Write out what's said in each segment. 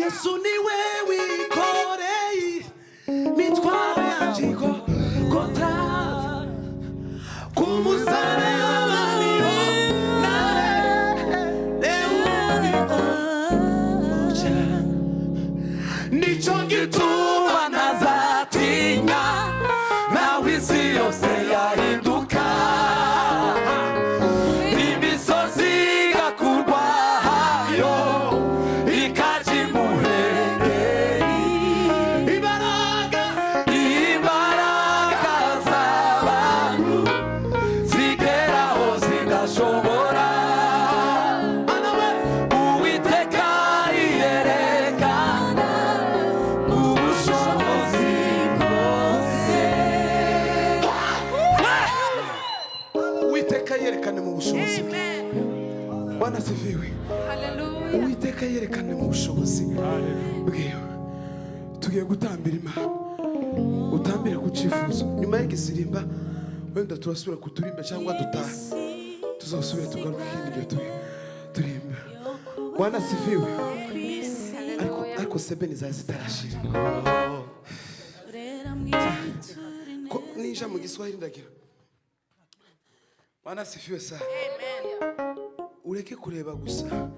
Yesu niwe wikoreye mitwaro yanjye kota kumusaraba niho nicho gituma ntazatinya nawe isi yose yahinduka imisozi igakurwayo ikaja imuhengeri imbaraga z'abantu zigeraho zigashobora Uwiteka yerekana ubushobozi bwose Uwiteka yerekana mu bushobozi Bwana sifiwe Haleluya Uwiteka yerekana mu bushobozi bwiwe tugiye gutambira Imana utambire ku cyifuzo nyuma y'igisirimba wenda turasubira kuturimba cyangwa dutaha tuzasubira tugaruka ikindi gihe turimba Bwana sifiwe ariko sebeni zawe zitarashira ko ninja mu Giswahili ndagira Bwana sifiwe sana ureke kureba gusa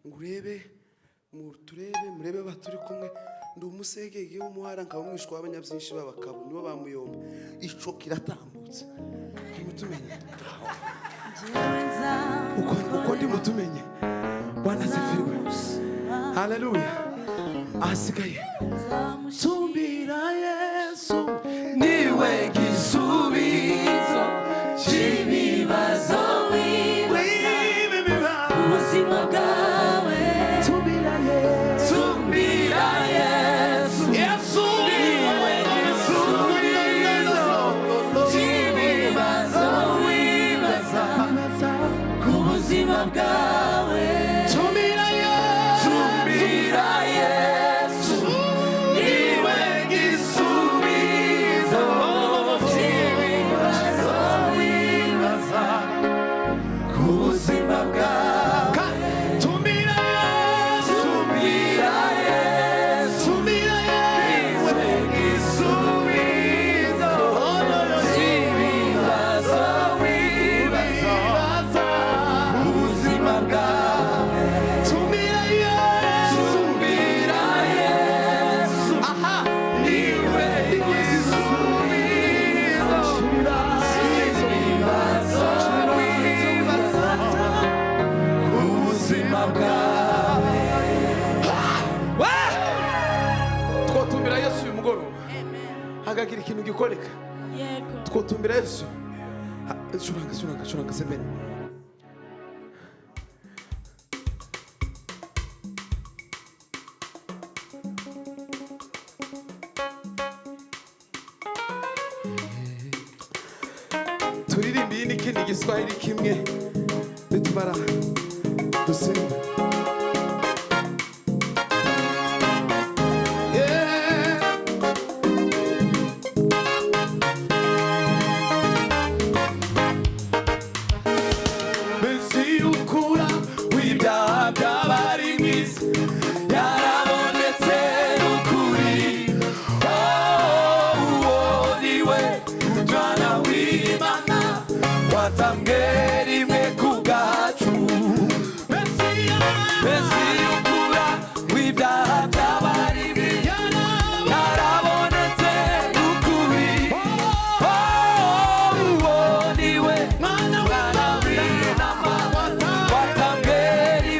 ngurebe murebe baturi kumwe ndi umusegege w'umuhara nkaba mwishwa w'abanyabyinshi babakabo nibo bamuyomba ico kiratambutse mutumenye uko ndi mutumenye Bwana sifiwe haleluya asigaye tumbira Yesu niwe gisubizo cy'ibibazo ubuzima bwawe tumbira Yesu niwe gisubizo cy'ibibazo wibaza ku buzima bwawe tumbira Yesu niwe gisubizo cy'ibibazo wibaza ku buzima bwawe hagagira ikintu gikoreka twotumbira Yesu shuranga sebeni turirimbiye n'ikindi Giswahili kimwe nitumara dusimba Watangeri mwe kugachu Mesiya ukura wibyaha by'abarimi yarabonetse ukuri uwo niwe mwana w'Imana watangeri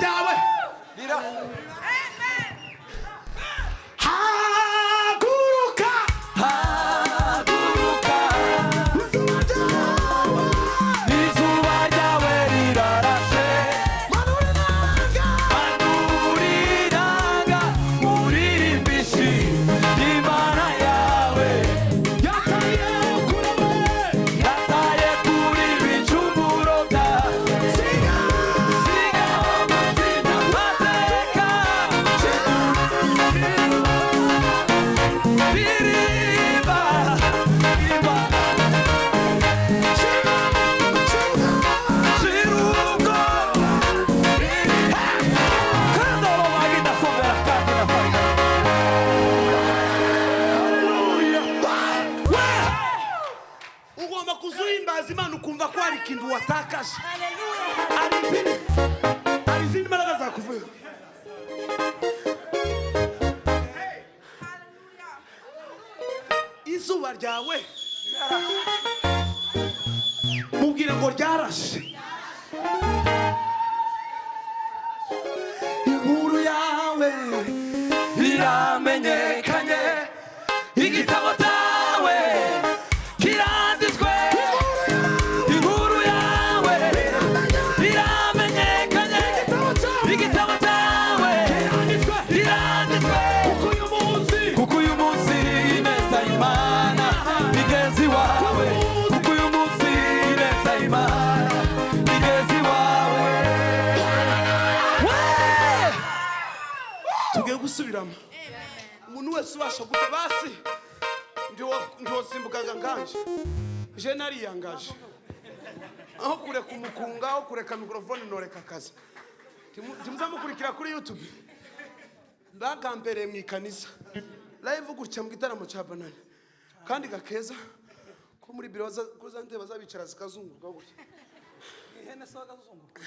ryawe Imana ukumva ko hari ikintu watakaje. Hari izindi mbaraga zakuvuye. Izuba ryawe mubwire ngo ryarashe. Inkuru yawe iramenyekanye, igitabo cyawe kiranditswe. Inkuru yawe iramenyekanye, igitabo cyawe kiranditswe. Kuko uyu munsi ineza y'Imana igeze iwawe. Kuko uyu munsi ineza y'Imana igeze iwawe. Tugiye gusubiramo. Umuntu wese ubasha gute basi ndio simbukaga nganje. Je nariyangaje. Aho kureka umukunga, aho kureka mikrofone noreka akazi. Timuzamukurikira kuri YouTube. Ndagambereye mu ikanisa. Live gutya mu gitaramo cya banana. Kandi gakeza ko muri biro kuzante bazabicara zikazungurwa gutya. Ihene saga zuzungurwa.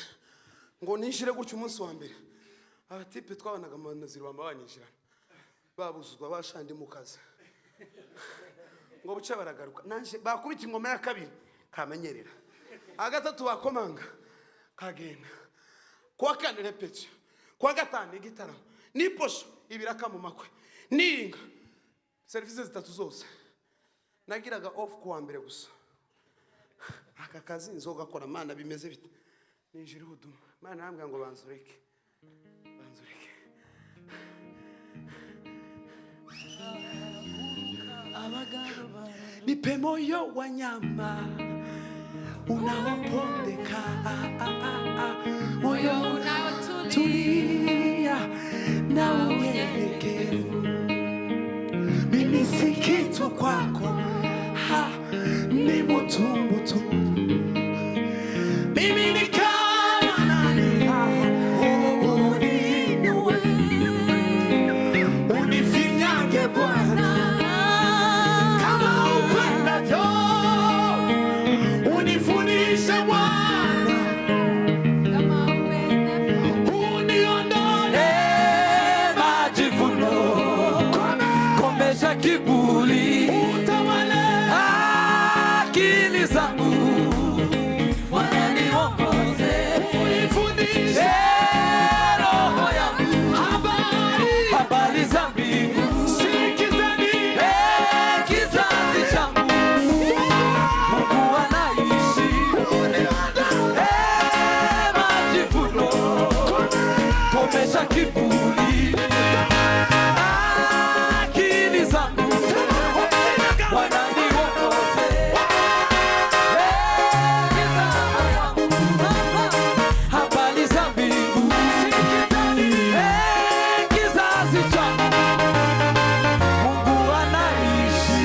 Ngo nishire gutya umunsi wa mbere. Abatipe twabanaga mu naziro bambanyishira. Babuzuzwa bashandi mu kazi. Ngo buca baragaruka. Nanje bakubita ingoma ya kabiri kamenyerera. Agatatu bakomanga kagenda. Kwa kane repetition. Kwa gatanu igitaramo. Niposho ibiraka mu makwe. Ninga services zitatu zose. Nagiraga off kuwa mbere gusa. Aka kazi nzogakora mana bimeze bite. Ninjira huduma. Mana nambwa ngo banzureke. Nipe moyo wa nyama unaopondeka, moyo unaotulia na unyenyekevu. Mimi si kitu kwako, ni mutu. Mimi ni kama nani, uninue, unifinyange Bwana. Unifundishe Bwana, uniondole majivuno, komesha kiburi, utawale akili zangu, Bwana niongoze, unifundishe roho yangu, habari za mbingu, sikizeni kizazi changu. Komesha kiburi, akili zangu, Bwana niongoze, habari za mbingu, kizazi changu, Mungu anaishi.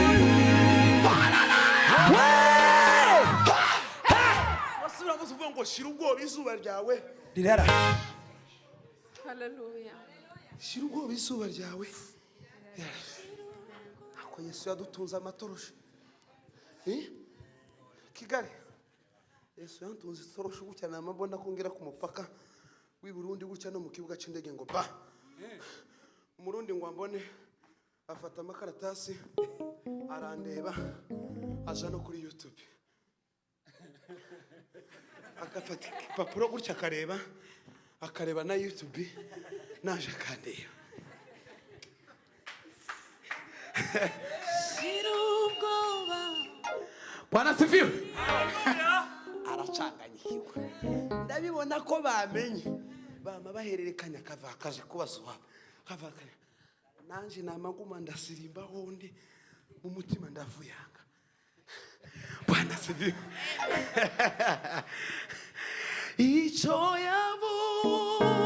Wasura musuvuga ngo shira ubwoba izuba ryawe rirara. Hallelujah. Shira ubwoba izuba ryawe. Ako Yesu yadutunze amatoroshi. Kigali. Yesu yantunze itoroshi gutya namabona kongera ku mupaka w'i Burundi gutya no mu kibuga cy'indege ngo ba. Umurundi ngo ambone afata amakaratasi arandeba aja no kuri YouTube. Akafata papuro gutya akareba akareba na YouTube naje akandeba. Bwana sifiwe. Aracanganyikirwa. Ndabibona ko bamenye. Bama bahererekanya kava kaje kubazuha. Kava nanje namaguma ndasirimba hondi mu mutima ndavuyanga. Bwana sifiwe. Icho yavuze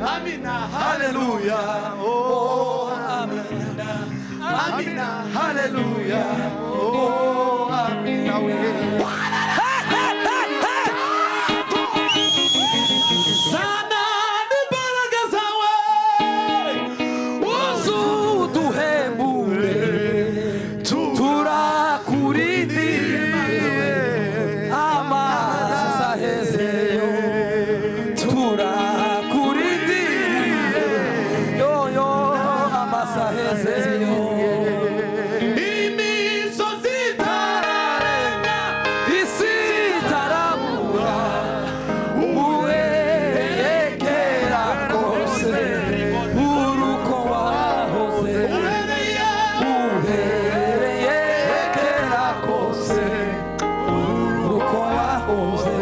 Amina, hallelujah, oh, amina, amina, hallelujah, oh, amina, sana nibaraga zawe, uzu duhembure, turakurindiriye, amasa hezeyo, Imisozi Itararemwa, Igitaramo, uwegera kose, uruko wahoze, uwegera kose, uruko wahoze.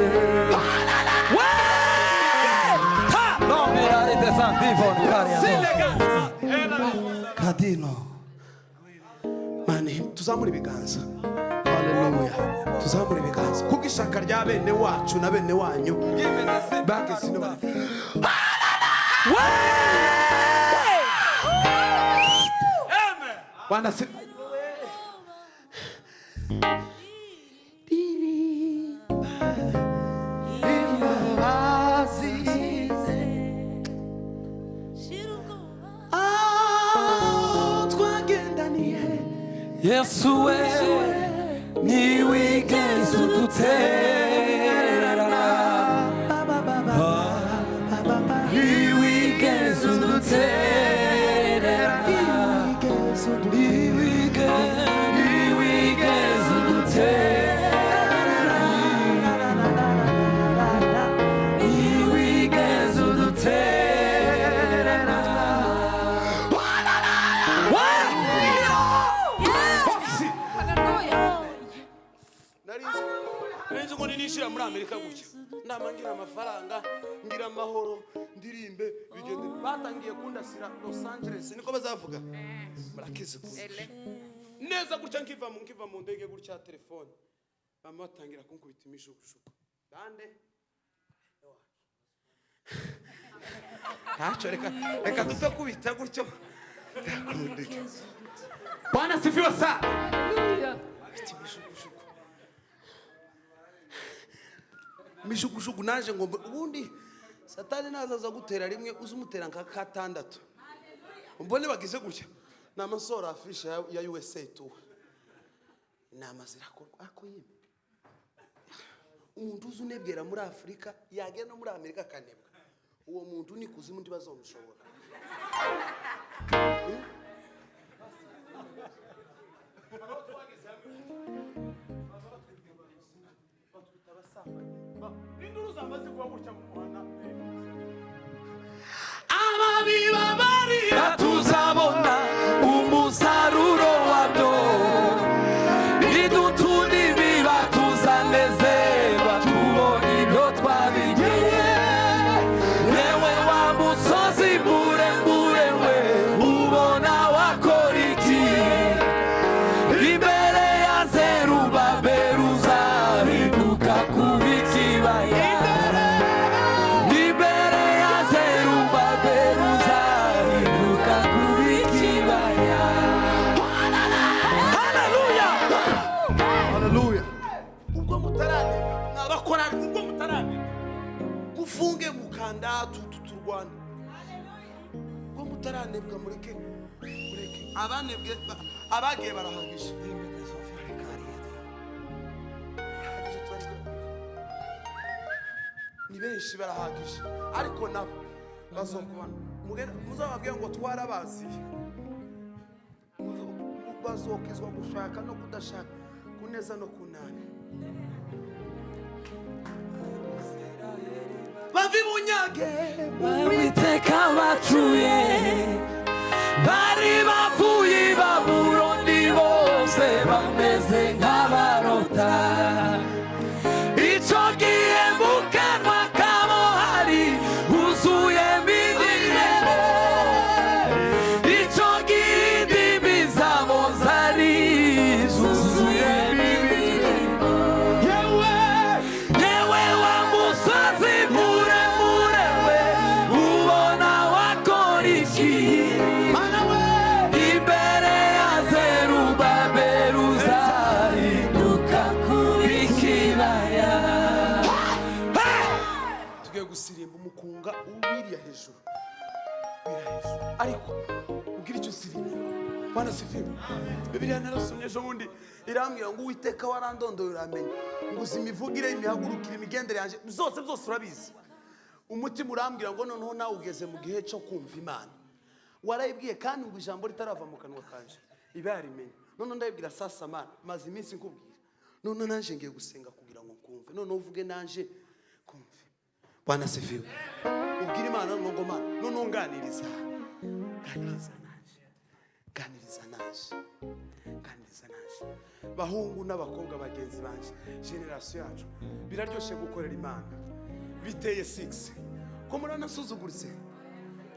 Kadino mani tuzamura ibiganza. Haleluya. Tuzamura ibiganza kuko ishaka rya bene wacu na bene wanyu bageze no. Amen. Bwana si Yesu we ntiwigeze udutererana, ntiwigeze udutererana, ntiwigeze udutererana, ntiwigeze udutererana. Nari ngo nishira muri Amerika gutya ndamangira amafaranga ngira amahoro ndirimbe bigende batangiye kundasira Los Angeles niko bazavuga murakize neza gutya nkiva mu ndege gutya telefone mama batangira kunkubita imishukushuku bande hacho reka dupfe kubita gutyo ndakundike. Bwana sifiwe sana. Haleluya. Mishukushuku naje ngo ubundi satani nazaza gutera rimwe uzumutera nka katandatu. Mbone bagize gutya namasoro afisha ya USA tu namazira ako yime umuntu uzunebwera muri Afrika yagenda muri Amerika kanebwa uwo muntu ni kuzimu ndi bazomushobora. Ababiba bari tuzabona umusaruro turwana ngo mutaranebwa mureke abanebwe abagiye barahagije ni benshi barahagije ariko nabo bazokubana muzababwiye ngo twarabazi bazokizwa gushaka no kudashaka kuneza no kunani bavi bunyage Uwiteka bacuye bari bavuye Babuloni bose bameze nk'abarota icyo gihe mu kanwa kabo hari huzuye imirimo icyo gihe indimi zabo zari zuzuye imirimo yewe wa musozi muremure we ubona wakora iki imbere ya Zerubabeli uzahinduka kuba ikibaya tugiye gusirimba umukunga ubiriya hejuru ariko ubwira icyo usirimba bana sifiwe Bibiliya narasomye ejo bundi irambwira ngo Uwiteka warandondoye uramenye ngo uzi imivugire imihagurukire imigendere yanjye byose urabizi umutima urambwira ngo noneho nawe ugeze mu gihe cyo kumva Imana warayibwiye kandi ngo ijambo ritarava mu kanwa kanje iba yarimenye none ndayibwira sasa Mana maze iminsi nkubwira none nanje ngiye gusenga kugira ngo kumve none uvuge nanje kumve bana sifiwe ubwira Imana ngo Mana none unganiriza naje bahungu n'abakobwa bagenzi banje generation yacu biraryoshe gukorera Imana biteye 6 ko murana suzuguritse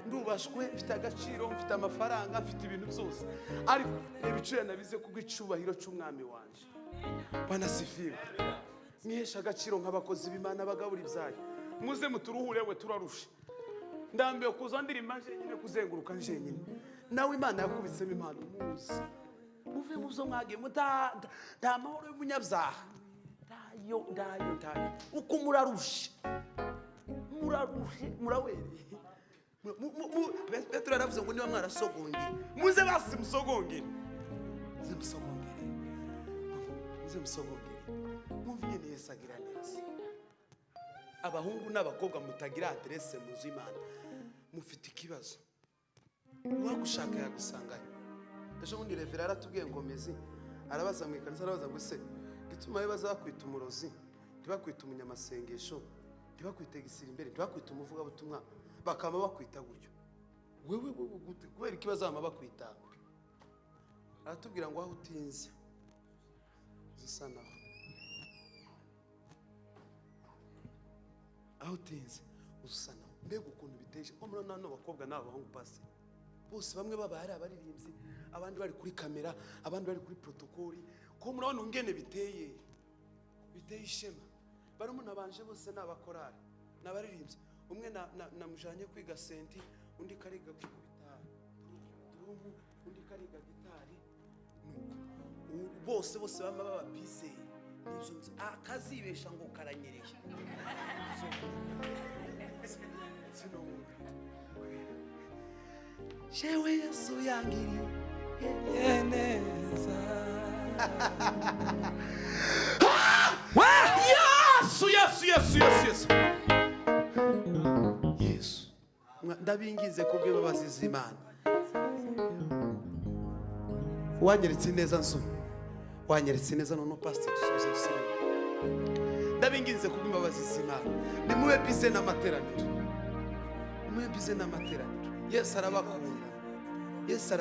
ndubashwe mfite agaciro mfite amafaranga mfite ibintu byose ariko ibiciro nabize kubw'icubahiro cy'umwami wanje bana sifiwe mwihesha agaciro nk'abakozi b'Imana bagabura ibyayo muze muturuhure we turarusha ndambiye kuza ndirimba njenyine kuzenguruka njenyine nawe Imana yakubitsemo impano muzi muve muzo mwage nta mahoro y'umunyabyaha ndayo uko murarushe murawereye Petero yaravuze ngo niba mwarasogongeye muze basi musogongere mwumve nyine Yesu agira neza abahungu n'abakobwa mutagira adresse muzi Imana mufite ikibazo uwagushaka yagusanganye ejo bundi revera aratubwiye ngo Mesiya arabaza mu ikanisa arabaza ngo se gituma we bazakwita umurozi ntibakwita umunyamasengesho ntibakwita gisira imbere ntibakwita umuvugabutumwa bakama bakwita gutyo wewe kubera ikibazo bama bakwita aratubwira ngo aho utinze zisa naho aho utinze usa naho mbega ukuntu biteje ko muri nano bakobwa n'abahungu pasi bose bamwe baba ari abaririmbyi abandi bari kuri kamera abandi bari kuri protokoli ko murabona ungene biteye ishema barumuna banje bose n'abakorari n'abaririmbyi umwe namujanye kwiga senti undi kariga gitari drum undi kariga gitari bose bama baba busy nivyo akazibesha ngo karanyereye Shewe Yesu yangiriye neza Yesu ndabingize kubw'imbabazi z'Imana wanyeretse neza nzu wanyeretse neza none pastor dusoze gusenga ndabingize kubw'imbabazi z'Imana nimube bize n'amateraniro Yesu arabakunda Yesu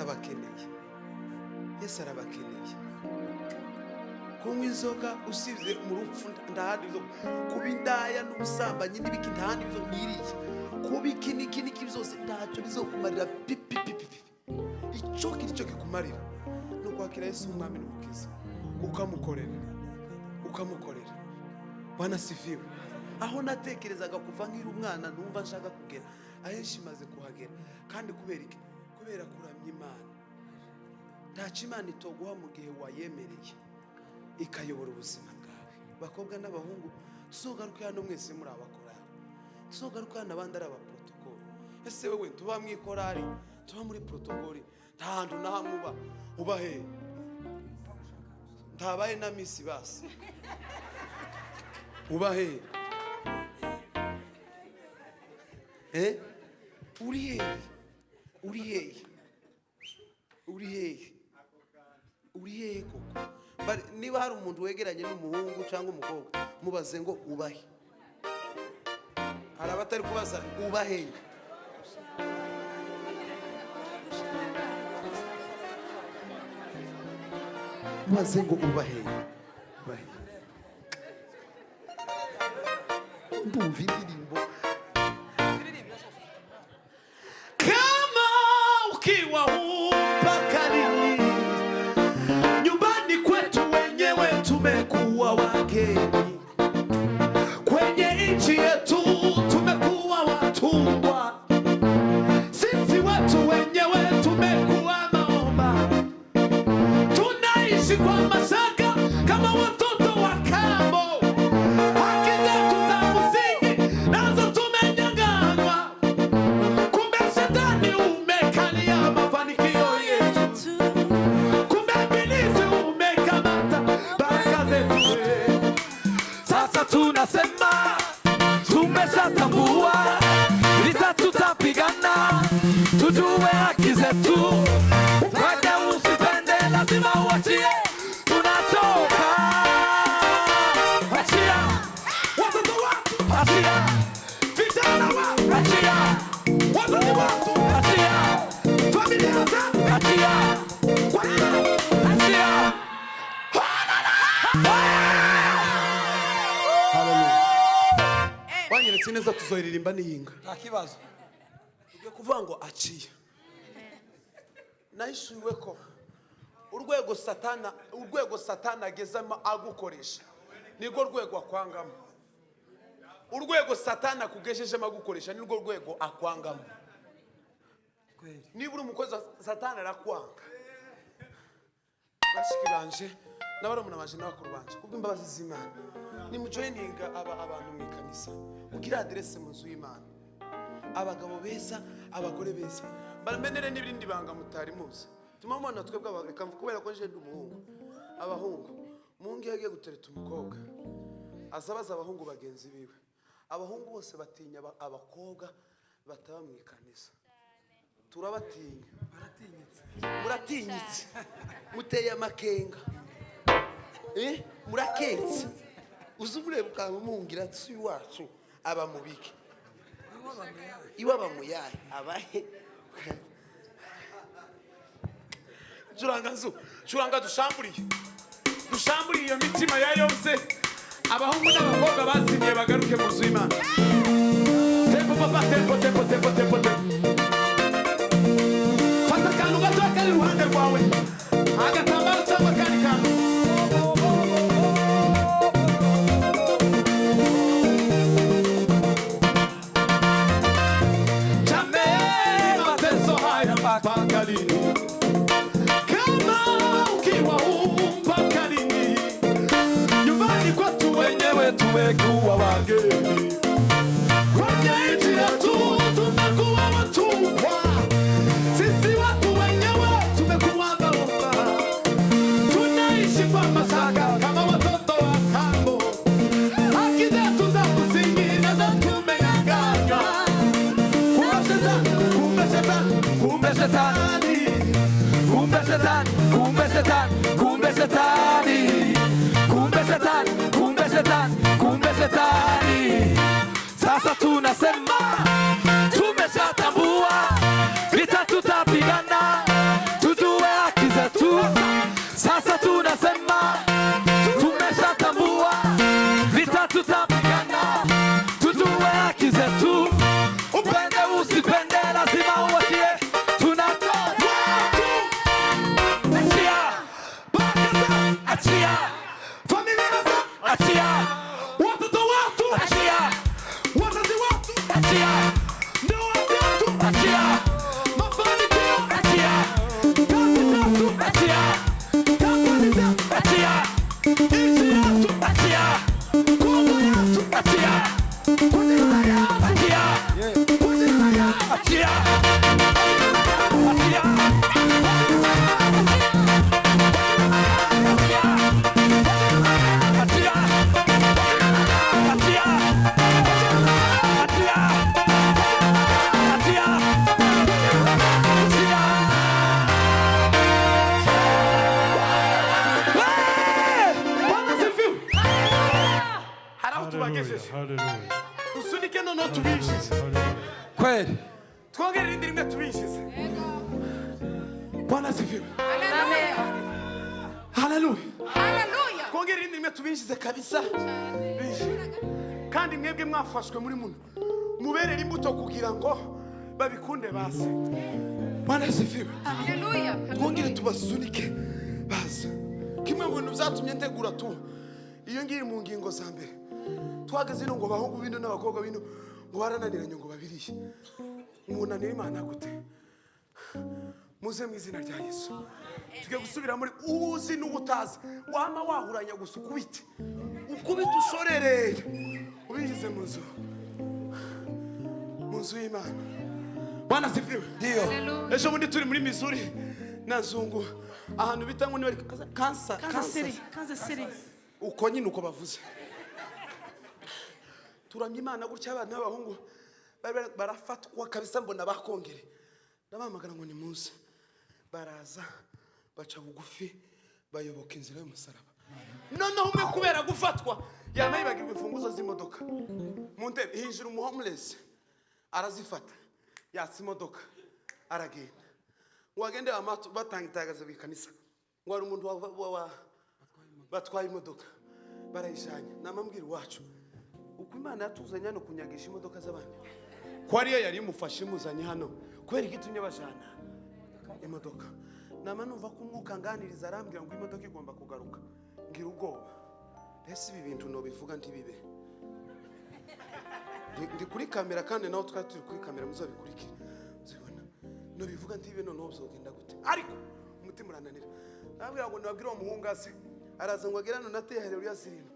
arabakeneye kunywa inzoga usibye mu rupfu ndahandi byo kuba indaya n'ubusambanyi n'ibiki ndahandi byo mwiriye kuba iki byose ntacyo bizokumarira pipi icyo kikumarira no kwakira Yesu umwami n'umukiza ukamukorera bana sifiwe aho natekerezaga kuva nkiri umwana numva nshaka kugera ahenshi maze kuhagera kandi kubera kuramya Imana ntacyo Imana itoguha mu gihe wayemereye ikayobora ubuzima bwawe bakobwa n'abahungu tuzogaruka hano mwese muri abakorari tuzogaruka hano abandi ari abaprotokoli ese wewe tuba mwikorari tuba muri protokoli nta hantu na hamwe uba he ntabaye na misi basi uba he uri hehe koko niba hari umuntu wegeranye n'umuhungu cyangwa umukobwa mubaze ngo ubahe hari abatari kubaza ubahe mubaze ngo ubahe ndumva indirimbo kama ukiwa upakalini nyumbani kwetu wenyewe tumekuwa wageni kwenye nchi yetu tumekuwa watumwa sisi watu wenyewe tumekuwa maomba tunaishi kwa mashaka kama watoto wa kambo haki zetu za msingi nazo tumenyang'anywa kumbe shetani umekalia mafanikio yetu kumbe ibilisi umekamata baraka zetu sasa tunasema tumeshatambua vita tutapigana tujue haki zetu upende usipende lazima uachie tunatoka Achia watoto watu Achia vijana watu Achia watoto watu Achia familia zetu Achia Achia wanyeretse neza tuzohiririmba n'iyinga nta kibazo ugiye kuvuga ngo Achia nahishuwe ko urwego satana agezamo agukoresha nirwo rwego akwangamo urwego satana akugejejemo agukoresha nirwo rwego akwangamo niba uri umukozi satana arakwanga bashikiranje n'abarumuna baje n'abakuru banje kubw'imbabazi z'Imana nimujoyininga abantu mu ikanisa ugira adresse mu nzu y'Imana abagabo beza abagore beza baramenere n'ibindi banga mutari muzi tumamana twebwe abagabo kubera ko nje ndumuhungu abahungu mungi yagiye gutereta umukobwa azabaza abahungu bagenzi biwe abahungu bose batinya abakobwa bataba mu ikanisa turabatinya muratinyitse muteye amakenga muraketse uzumureba ukamumungira tsi wacu aba mubike iwa bamuyaye abahe curanga dushamburiye iyo mitima ya yose abahungu n'abakobwa bazimiye bagaruke mu nzu y'Imana tempo papa tempo fata akantu gato kari iruhande rwawe agatambaro cyangwa akandi kantu pakalini kama ukiwa pakalini nyumbani kwetu wenyewe tumekuwa wageni kwenye nchi yetu tumekuwa watumwa sisi watu wenyewe tumekuwa maomba tunaishi kwa mashaka kama watoto wa kambo haki zetu za msingi nazo tumenyang'anywa kumbe shetani sasa tunasema tumeshatambua vita tutapigana tujue haki zetu sasa tunasema tumeshatambua vita tutapigana tujue haki zetu upende usipende lazima uachie tunatoka Achia dusunike noneho tubishize kweli. twongere irindi rimwe tubishize. Bwana asifiwe. Haleluya. Twongere irindi rimwe tubishize kabisa. Kandi mwebwe mwafashwe muri muno muberera imbuto kugira ngo babikunde base. Bwana asifiwe. Haleluya. Twongere tubasunike baza. Kimwe mu bintu byatumye ntegura tu iyo ngiye mu ngingo za mbere twageze ngo bahungu bino n'abakobwa bino ngo barananiranye ngo babiriye. Umunanira Imana gute? Muze mu izina rya Yesu tugiye gusubira muri uzi n'ubutazi wama wahuranya gusa ukubite ushorereye ubinjize mu nzu y'Imana. Bwana asifiwe. Ndio. Ejo bundi turi muri Missouri na Nzungu ahantu bita ngo ni Kansas City. Uko nyine uko bavuze. Turamye Imana gutya abana b'abahungu barafatwa kabisa mbona bakongere. Ndabamagana ngo ni muze. Baraza baca bugufi bayoboka inzira y'umusaraba. Noneho umwe kubera gufatwa yamayibagirwa imfunguzo z'imodoka. Mu ntebe hinjira umuhomeless arazifata. Yatsi imodoka aragenda. Wagende amatu batangitagaza bikanisa. Ngo ari umuntu batwaye imodoka barayishanya. Namambwira wacu uko Imana yatuzanye no kunyagisha imodoka z'abandi. Ko ariyo yari imufashe muzanye hano kubera igitumye bajana imodoka. Nama numva ko umwuka nganiriza arambwira ngo imodoka igomba kugaruka. Ngira ubwoba. Ese ibi bintu no bivuga ntibibe. Ndi kuri kamera kandi naho twari turi kuri kamera muzabikurikira. Zibona. No bivuga ntibibe no bizogenda gute. Ariko umutima urananira. Nabwira ngo nabwira uwo muhungase araza ngo agerano nateye uri yasirino.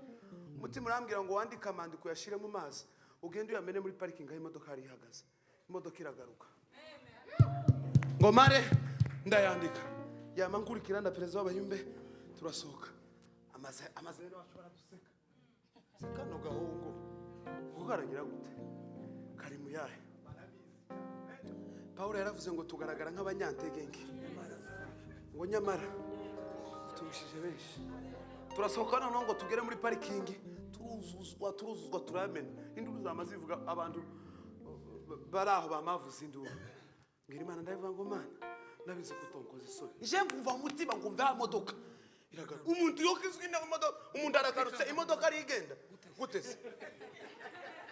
Umutima urambwira ngo wandika amandiko yashire mu mazi. Ugende uyamene muri parking aho imodoka hari ihagaze. Imodoka iragaruka. Ngo mare ndayandika. Yama nkurikira na perezida w'abayumbe turasohoka. Amaze rero bashobora duseka. Seka no gahungu. Ukaragira gute? Kari mu yahe. Paulo yaravuze ngo tugaragara nk'abanyantegenge. Ngo nyamara tubishije benshi. Turasohoka noneho ngo tugere muri parking turuzuzwa turamena. Induru zamazivuga abantu baraho bamavuze induru. Ngira Imana ndavuga ngo Mana nabize kutonkoza isoni. Je mvuva umutima ngo mva modoka. Iragara. Umuntu yokizwe na modoka umuntu aragarutse imodoka ari igenda. Gute se?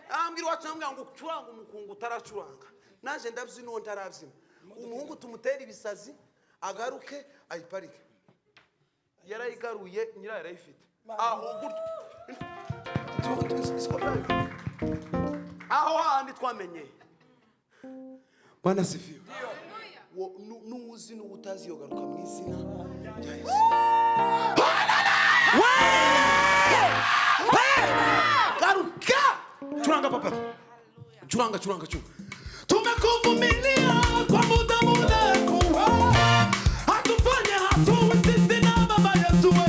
Ambwira wacu ambwira ngo curanga umukungu utaracuranga. Naje ndavyi no ntaravyi. Umuhungu tumutera ibisazi agaruke ayiparike. Yarayigaruye nyira yarayifite. Aho aho handi twamenye. Bwana asifiwe. Nuzi n'ubutazi yogaruka mu izina rya Yesu. Garuka! Churanga papa. Churanga. Tumekuvumilia kwa muda mrefu. Hatufanye hatuwe sisi na baba yetu we.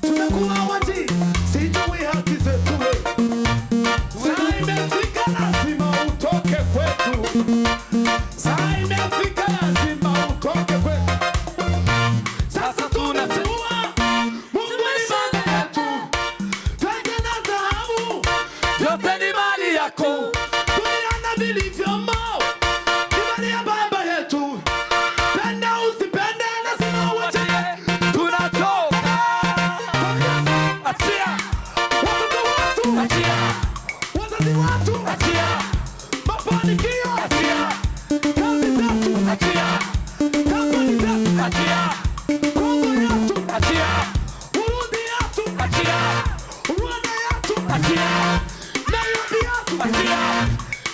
Tumekuwa waji, sijui haki zetu we. Saa imefika lazima utoke kwetu. Saa imefika lazima utoke kwetu. Sasa tunasema Mungu ni baba yetu. Twende na dhahabu, yote ni mali yako. Tuliana vilivyomo, ni mali ya baba yetu. Penda usipende lazima uache. Tunatoka. Achia. Watoto watu. Achia. Wazazi watu. Achia. Mafanikio. Achia. Kazi zetu. Achia. Kampuni zetu. Achia. Kongo yetu. Achia. Burundi yetu. Achia. Rwanda yetu. Achia. Nairobi yetu. Achia.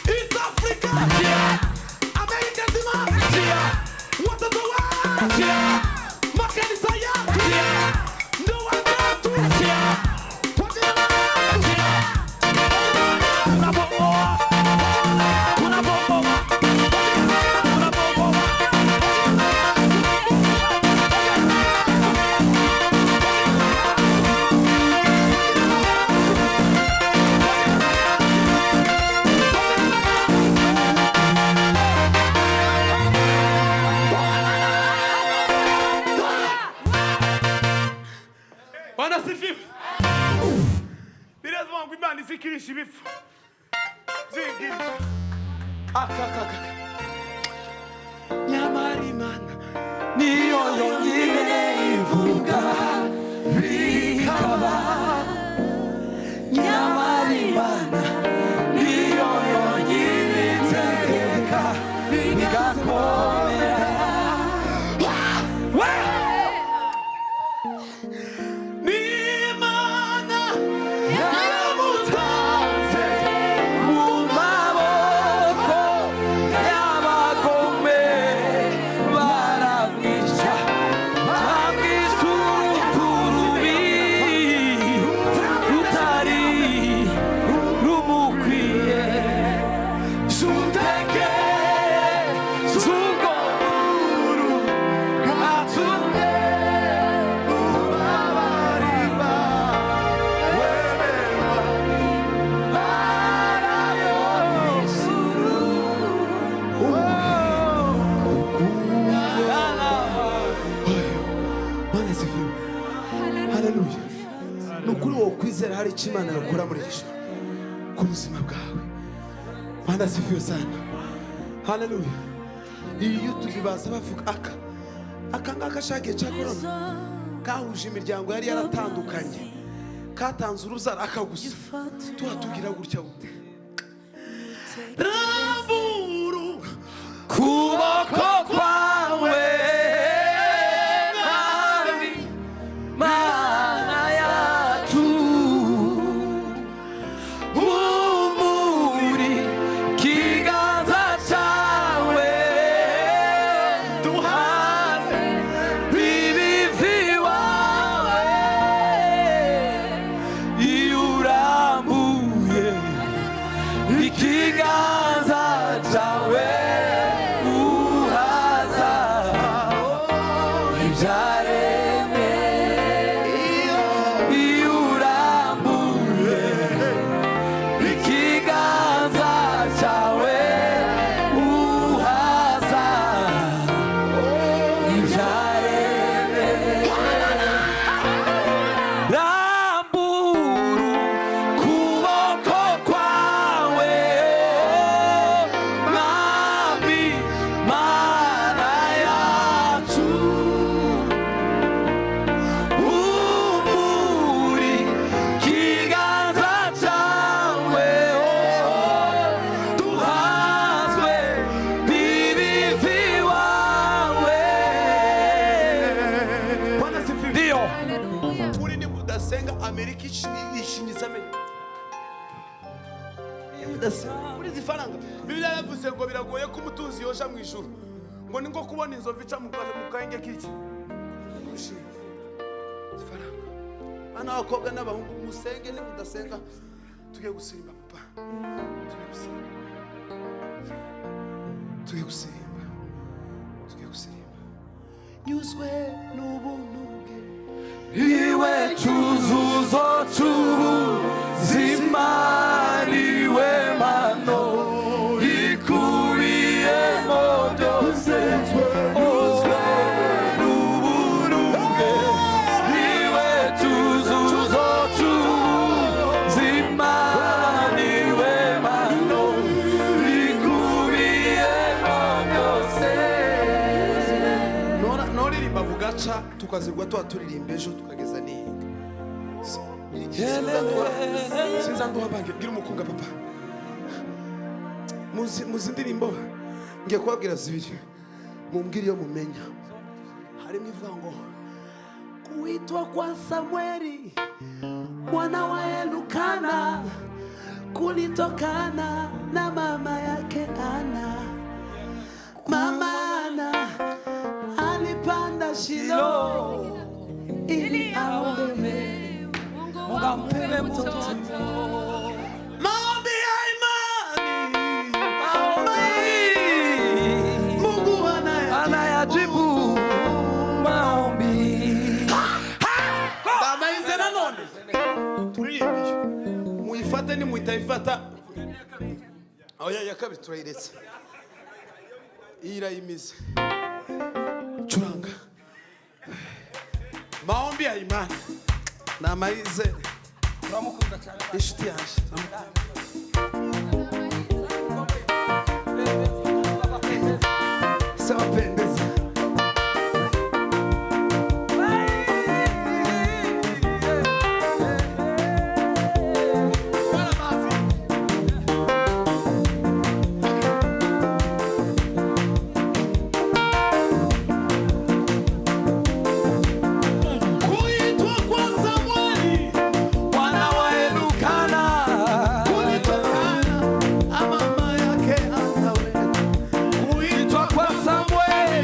East Africa. Achia. Amerika nzima. Achia. Watoto wetu. Achia. Makanisa yetu. Achia. Ndoa zetu. Achia. Wajina wetu. Unabomoa. Unabomoa. Unabomoa. Bwana asifiwe. biravuga ngo Imana izikirisha ibifu zigirisha akakaka nyamara Imana niyo yonyine ivuga bikaba nyamara Imana niyo yonyine itegeka bigakomera n'Imana yamutanze mu maboko y'abagome baramwica bamwica urupfu rubi rutari rumukwiye zuteke z'ubwo buru bwatumye ubabarirwa wemerwa Mana sifiwe. Haleluya. Nukuri wo kwizera hari icyo Imana yakora muri iri joro ku buzima bwawe. Mana sifiwe sana. Haleluya. Iyo tubibaza bavuga aka ngaka shagiye cya korona kahuje imiryango yari yaratandukanye katanze uruzara akagusa tuhatubwira gutya Ramburu kuboko kwawe Mwami Mana yacu umuri kiganza cyawe duhaze bibivi wawe iyo urambuye ikiganza cyawe uhaza ibyaremwe iyo urambuye ikiganza cyawe uhaza ibyaremwe rambura ukuboko kwawe Mwami Mana yacu umuri kiganza cyawe duhazwe bibivi wawe Bwana sifiwe. ndiyo Uri ni mudasenga Amerika ishinyiza Amerika. Muri zifaranga Bibiliya yavuze ngo biragoye ko umutunzi yoja mu ijuru ngo ni ngo kubona inzovu ica mu kahenge k'iki kurushinga zifaranga. Bana abakobwa n'abahungu musenge ni mudasenga tugiye gusimba papa tugiye gusimba nyuzwe n'ubuntu bwe iwe cyuzuzo cy'ubuzima niwe mano ikubiyemo byose uzwe n'ubuntu bwe iwe cyuzuzo cy'ubuzima niwe mano ikubiyemo byose noririmba bugaca tukazigwa tuba turirimba ejo tukageza n'ihinga sinza nduha bange bwira umukunga papa muzi indirimbo ngiye kubabwira zibiri mumbwire iyo mumenya harimo ivuga ngo kuitwa kwa Samueli mwana wa Elukana kulitokana na mama yake Ana. Mama Ana alipanda Shilo ili aombe Mungu ampe mtoto. maombi ya imani, Mungu anayajibu maombi. Damaize na none turirimbye muyifate ni muyitayifata aho ya kabiri turayiretse irayimize curanga maombi ya imani na maize inshuti yanjye sawa pendeza Kuitwa kwa Samueli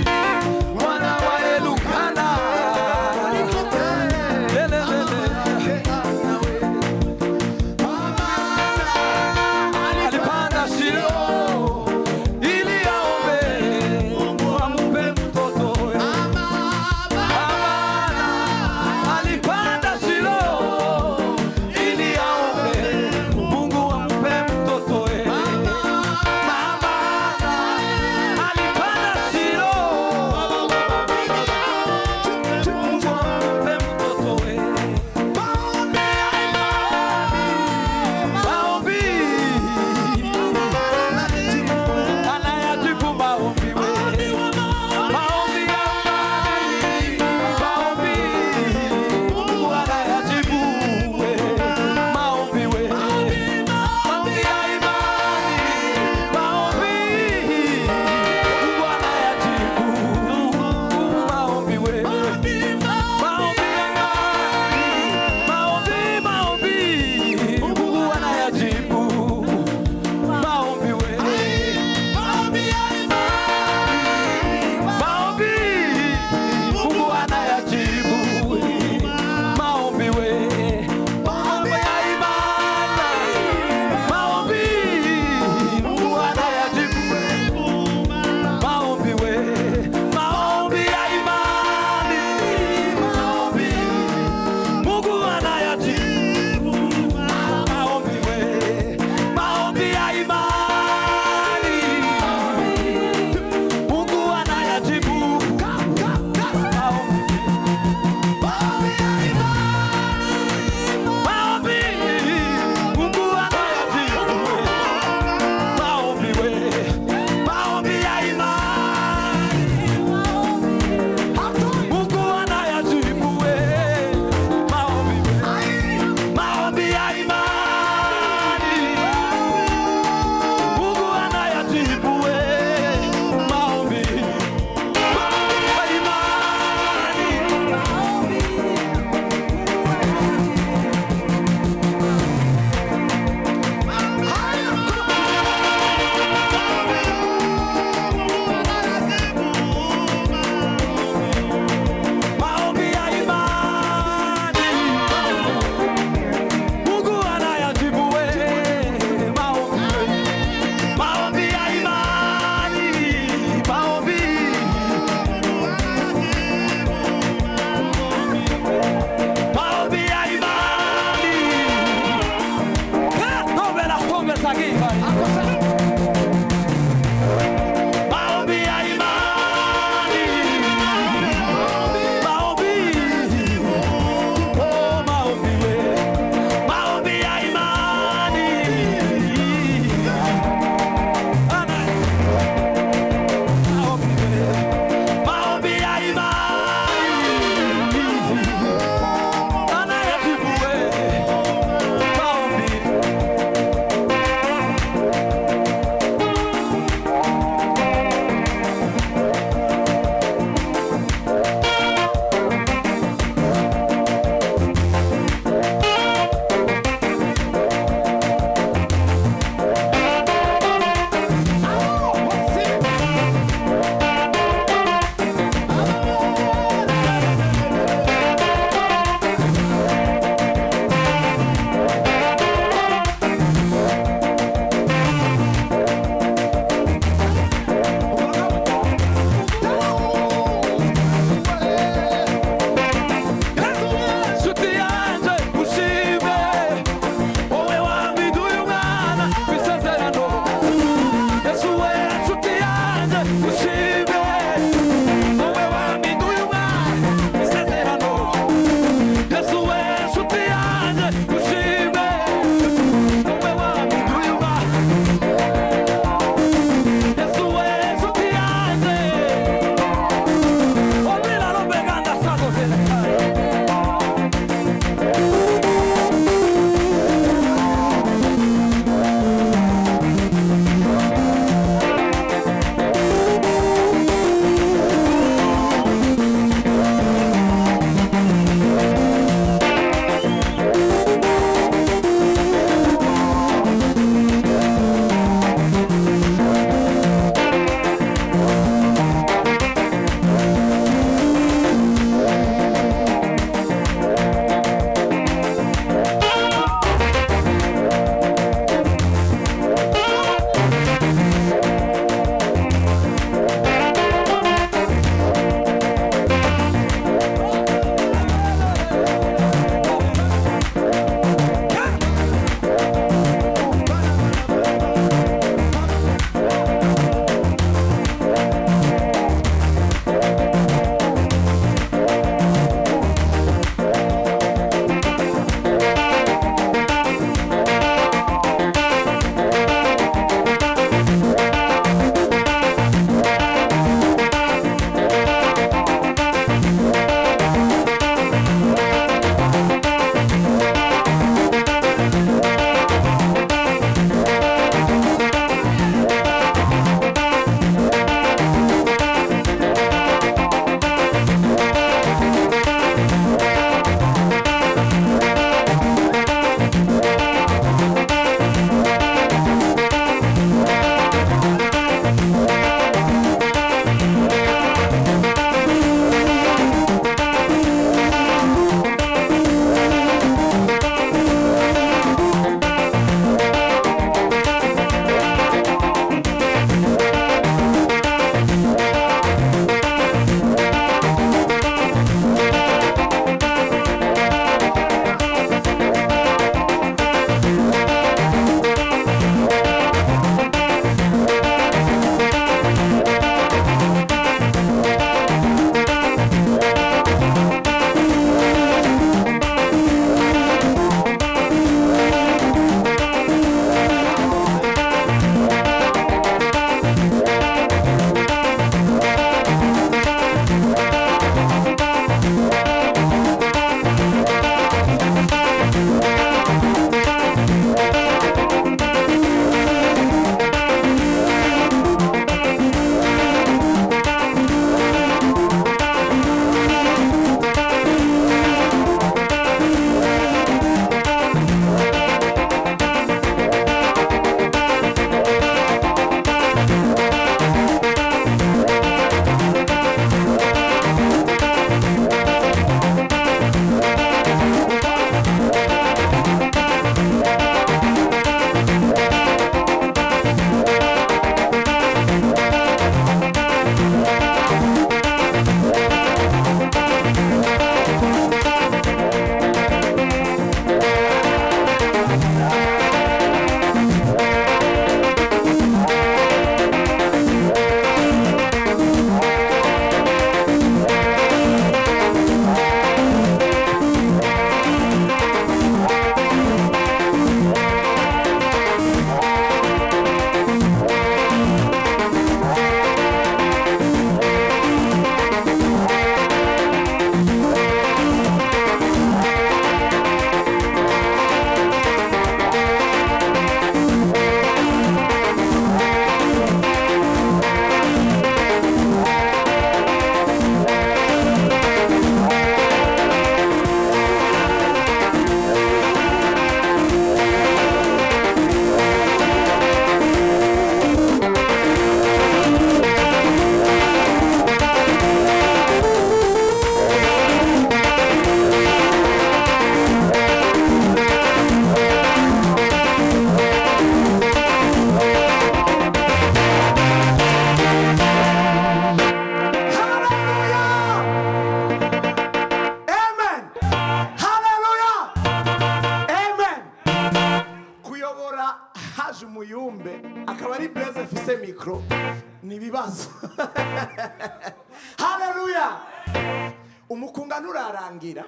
umukunga nurarangira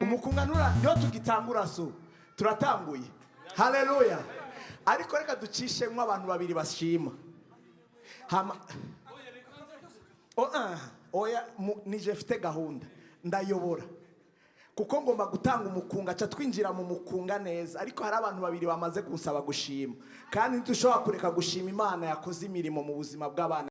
umukunga nura niyo tugitangura so turatanguye haleluya ariko reka ducishemo abantu babiri bashima hama oya nije mfite gahunda ndayobora kuko ngomba gutanga umukunga aca twinjira mu mukunga neza ariko hari abantu babiri bamaze gusaba gushima kandi ntushobora kureka gushima Imana yakoze imirimo mu buzima bw'abana